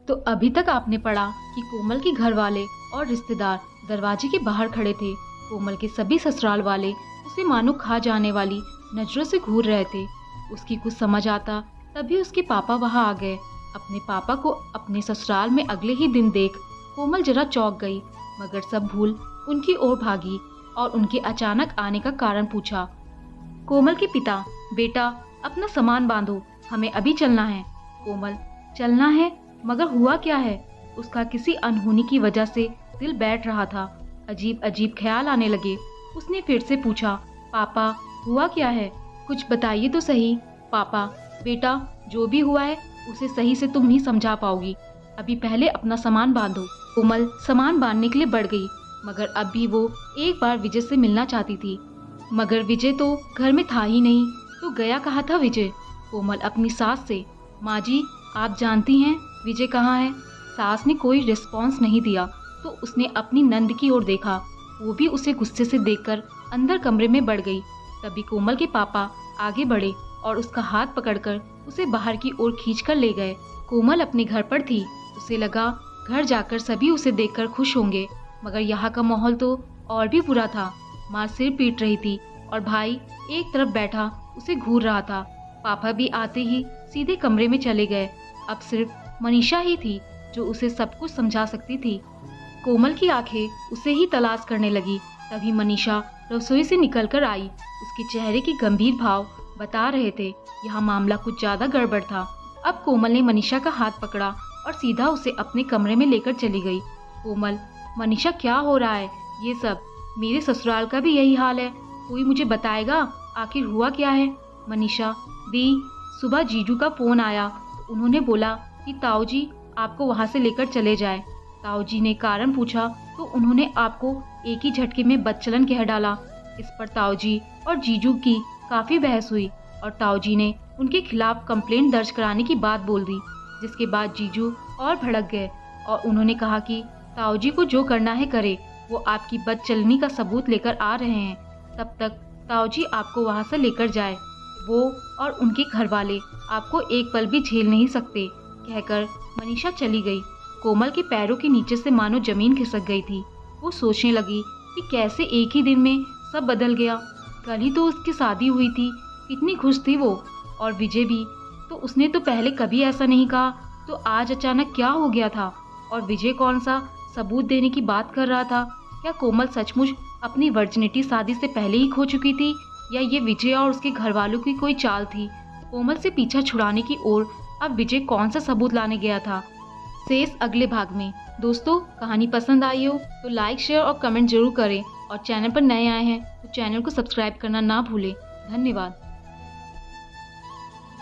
तो अभी तक आपने पढ़ा कि कोमल के घर वाले और रिश्तेदार दरवाजे के बाहर खड़े थे। कोमल के सभी ससुराल वाले उसे मानो खा जाने वाली नजरों से घूर रहे थे। उसकी कुछ समझ आता तभी उसके पापा वहां आ गए। अपने पापा को अपने ससुराल में अगले ही दिन देख कोमल जरा चौंक गई, मगर सब भूल उनकी ओर भागी और उनके अचानक आने का कारण पूछा। कोमल के पिता, बेटा अपना सामान बांधो, हमें अभी चलना है। कोमल, चलना है? मगर हुआ क्या है? उसका किसी अनहोनी की वजह से दिल बैठ रहा था। अजीब अजीब ख्याल आने लगे। उसने फिर से पूछा, पापा हुआ क्या है? कुछ बताइए तो सही। पापा, बेटा जो भी हुआ है उसे सही से तुम नहीं समझा पाओगी। अभी पहले अपना सामान बांधो। कोमल सामान बांधने के लिए बढ़ गई, मगर अब भी वो एक बार विजय से मिलना चाहती थी। मगर विजय तो घर में था ही नहीं, तो गया कहाँ था विजय? कोमल अपनी सास से, माँ जी आप जानती हैं विजय कहाँ है? सास ने कोई रिस्पॉन्स नहीं दिया तो उसने अपनी नंद की ओर देखा। वो भी उसे गुस्से से देखकर अंदर कमरे में बढ़ गई। तभी कोमल के पापा आगे बढ़े और उसका हाथ पकड़कर उसे बाहर की ओर खींचकर ले गए। कोमल अपने घर पर थी। उसे लगा घर जाकर सभी उसे देखकर खुश होंगे, मगर यहाँ का माहौल तो और भी बुरा था। माँ सिर पीट रही थी और भाई एक तरफ बैठा उसे घूर रहा था। पापा भी आते ही सीधे कमरे में चले गए। अब सिर्फ मनीषा ही थी जो उसे सब कुछ समझा सकती थी। कोमल की आंखें उसे ही तलाश करने लगी। तभी मनीषा रसोई से निकलकर आई। उसके चेहरे के गंभीर भाव बता रहे थे यह मामला कुछ ज्यादा गड़बड़ था। अब कोमल ने मनीषा का हाथ पकड़ा और सीधा उसे अपने कमरे में लेकर चली गई। कोमल, मनीषा क्या हो रहा है ये सब? मेरे ससुराल का भी यही हाल है, कोई मुझे बताएगा आखिर हुआ क्या है? मनीषा दी, सुबह जीजू का फोन आया तो उन्होंने बोला कि ताऊ जी आपको वहाँ से लेकर चले जाए। ताऊ जी ने कारण पूछा तो उन्होंने आपको एक ही झटके में बदचलन कह डाला। इस पर ताऊ जी और जीजू की काफी बहस हुई और ताऊ जी ने उनके खिलाफ कंप्लेंट दर्ज कराने की बात बोल दी, जिसके बाद जीजू और भड़क गए और उन्होंने कहा कि ताऊ जी को जो करना है करे, वो आपकी बदचलनी का सबूत लेकर आ रहे हैं। तब तक ताऊ जी आपको वहाँ से लेकर जाए, वो और उनके घर वाले आपको एक पल भी झेल नहीं सकते, कहकर मनीषा चली गई। कोमल के पैरों के नीचे से मानो जमीन खिसक गई थी। वो सोचने लगी कि कैसे एक ही दिन में सब बदल गया। कल ही तो उसकी शादी हुई थी, कितनी खुश थी वो। और विजय भी, तो उसने तो पहले कभी ऐसा नहीं कहा, तो आज अचानक क्या हो गया था? और विजय कौन सा सबूत देने की बात कर रहा था? क्या कोमल सचमुच अपनी वर्जिनिटी शादी से पहले ही खो चुकी थी, या ये विजय और उसके घर वालों की कोई चाल थी कोमल से पीछा छुड़ाने की ओर? अब विजय कौन सा सबूत लाने गया था? शेष अगले भाग में। दोस्तों, कहानी पसंद आई हो तो लाइक, शेयर और कमेंट जरूर करें और चैनल पर नए आए हैं तो चैनल को सब्सक्राइब करना ना भूलें। धन्यवाद।